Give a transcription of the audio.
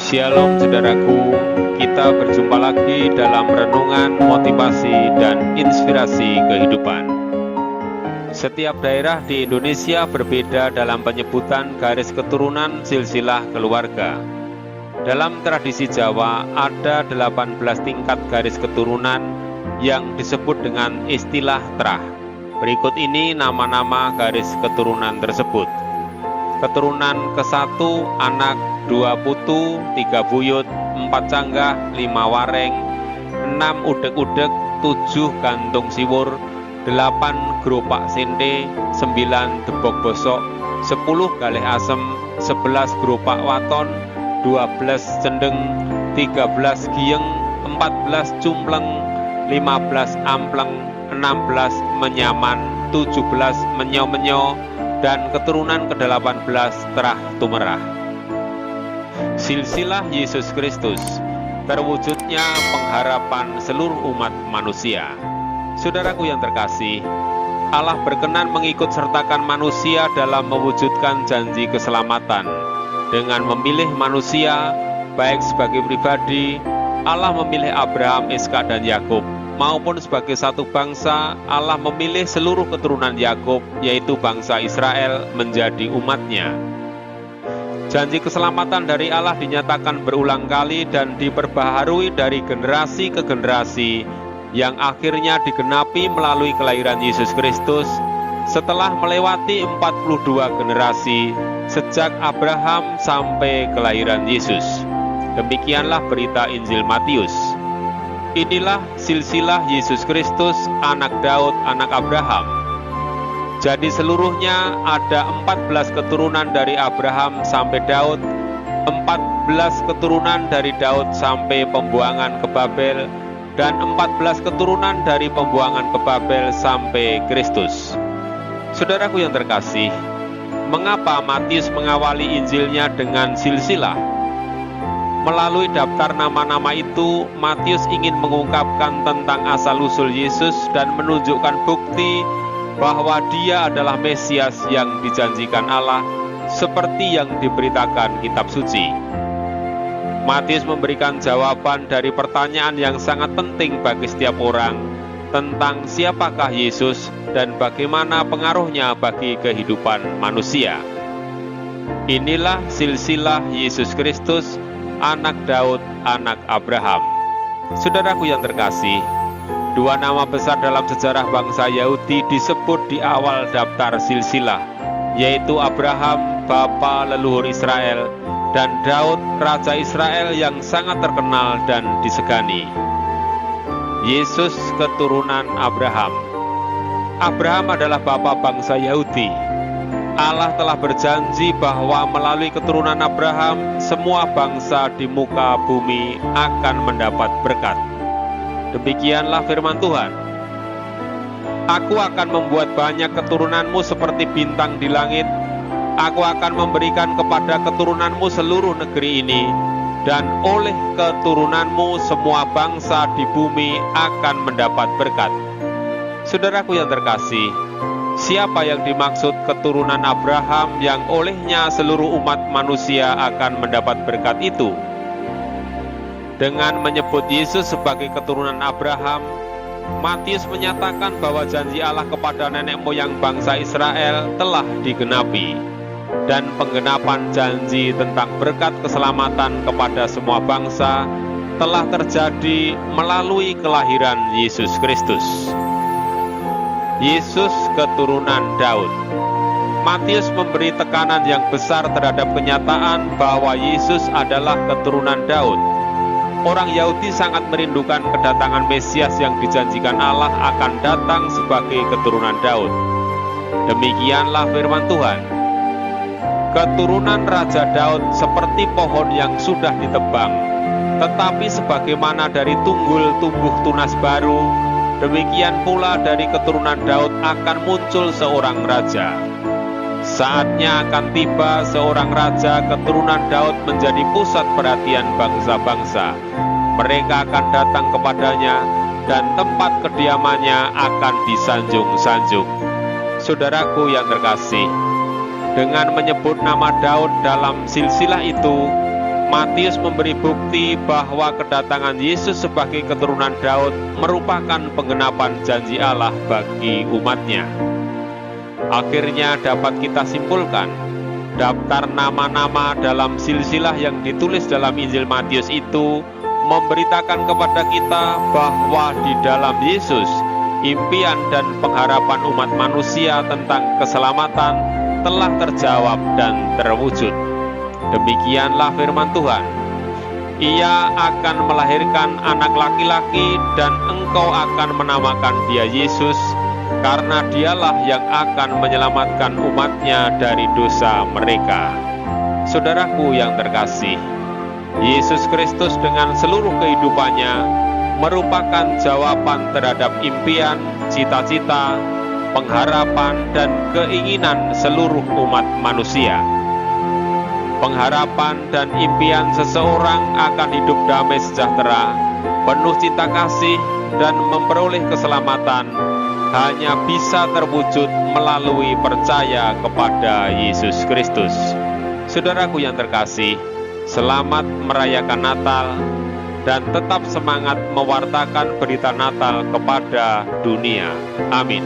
Shalom saudaraku, kita berjumpa lagi dalam renungan motivasi dan inspirasi kehidupan. Setiap daerah di Indonesia berbeda dalam penyebutan garis keturunan silsilah keluarga. Dalam tradisi Jawa ada 18 tingkat garis keturunan yang disebut dengan istilah terah. Berikut ini nama-nama garis keturunan tersebut. Keturunan ke-1 anak, 2 putu, 3 buyut, 4 canggah, 5 wareng, 6 udeg-udeg, 7 gantung siwur, 8 geropak sente, 9 debok bosok, 10 galih asem, 11 geropak waton, 12 cendeng, 13 giyeng, 14 cumpleng, 15 ampleng, 16 menyaman, 17 menyo-menyo, dan keturunan ke-18 terah tumerah. Silsilah Yesus Kristus, terwujudnya pengharapan seluruh umat manusia. Saudaraku yang terkasih, Allah berkenan mengikut sertakan manusia dalam mewujudkan janji keselamatan. Dengan memilih manusia, baik sebagai pribadi, Allah memilih Abraham, Ishak, dan Yakub, maupun sebagai satu bangsa. Allah memilih seluruh keturunan Yakub, yaitu bangsa Israel, menjadi umatnya. Janji keselamatan dari Allah dinyatakan berulang kali dan diperbaharui dari generasi ke generasi, yang akhirnya digenapi melalui kelahiran Yesus Kristus setelah melewati 42 generasi sejak Abraham sampai kelahiran Yesus. Demikianlah berita Injil Matius. Inilah silsilah Yesus Kristus, anak Daud, anak Abraham. Jadi seluruhnya ada 14 keturunan dari Abraham sampai Daud, 14 keturunan dari Daud sampai pembuangan ke Babel, dan 14 keturunan dari pembuangan ke Babel sampai Kristus. Saudaraku yang terkasih, mengapa Matius mengawali Injilnya dengan silsilah? Melalui daftar nama-nama itu, Matius ingin mengungkapkan tentang asal-usul Yesus dan menunjukkan bukti bahwa Dia adalah Mesias yang dijanjikan Allah, seperti yang diberitakan kitab suci. Matius memberikan jawaban dari pertanyaan yang sangat penting bagi setiap orang tentang siapakah Yesus dan bagaimana pengaruhnya bagi kehidupan manusia. Inilah silsilah Yesus Kristus, anak Daud, anak Abraham. Saudaraku yang terkasih, dua nama besar dalam sejarah bangsa Yahudi disebut di awal daftar silsilah, yaitu Abraham, bapa leluhur Israel, dan Daud, raja Israel yang sangat terkenal dan disegani. Yesus keturunan Abraham. Abraham adalah bapa bangsa Yahudi. Allah telah berjanji bahwa melalui keturunan Abraham, semua bangsa di muka bumi akan mendapat berkat. Demikianlah firman Tuhan. Aku akan membuat banyak keturunanmu seperti bintang di langit. Aku akan memberikan kepada keturunanmu seluruh negeri ini, dan oleh keturunanmu semua bangsa di bumi akan mendapat berkat. Saudaraku yang terkasih, siapa yang dimaksud keturunan Abraham yang olehnya seluruh umat manusia akan mendapat berkat itu? Dengan menyebut Yesus sebagai keturunan Abraham, Matius menyatakan bahwa janji Allah kepada nenek moyang bangsa Israel telah digenapi, dan penggenapan janji tentang berkat keselamatan kepada semua bangsa telah terjadi melalui kelahiran Yesus Kristus. Yesus keturunan Daud. Matius memberi tekanan yang besar terhadap kenyataan bahwa Yesus adalah keturunan Daud. Orang Yahudi sangat merindukan kedatangan Mesias yang dijanjikan Allah akan datang sebagai keturunan Daud. Demikianlah firman Tuhan. Keturunan Raja Daud seperti pohon yang sudah ditebang, tetapi sebagaimana dari tunggul tumbuh tunas baru, demikian pula dari keturunan Daud akan muncul seorang raja. Saatnya akan tiba seorang raja keturunan Daud menjadi pusat perhatian bangsa-bangsa. Mereka akan datang kepadanya dan tempat kediamannya akan disanjung-sanjung. Saudaraku yang terkasih, dengan menyebut nama Daud dalam silsilah itu, Matius memberi bukti bahwa kedatangan Yesus sebagai keturunan Daud merupakan penggenapan janji Allah bagi umatnya. Akhirnya dapat kita simpulkan, daftar nama-nama dalam silsilah yang ditulis dalam Injil Matius itu memberitakan kepada kita bahwa di dalam Yesus, impian dan pengharapan umat manusia tentang keselamatan telah terjawab dan terwujud. Demikianlah firman Tuhan. Ia akan melahirkan anak laki-laki dan engkau akan menamakan dia Yesus, karena dialah yang akan menyelamatkan umatnya dari dosa mereka. Saudaraku yang terkasih, Yesus Kristus dengan seluruh kehidupannya merupakan jawaban terhadap impian, cita-cita, pengharapan, dan keinginan seluruh umat manusia. Pengharapan dan impian seseorang akan hidup damai sejahtera, penuh cinta kasih, dan memperoleh keselamatan hanya bisa terwujud melalui percaya kepada Yesus Kristus. Saudaraku yang terkasih, selamat merayakan Natal dan tetap semangat mewartakan berita Natal kepada dunia. Amin.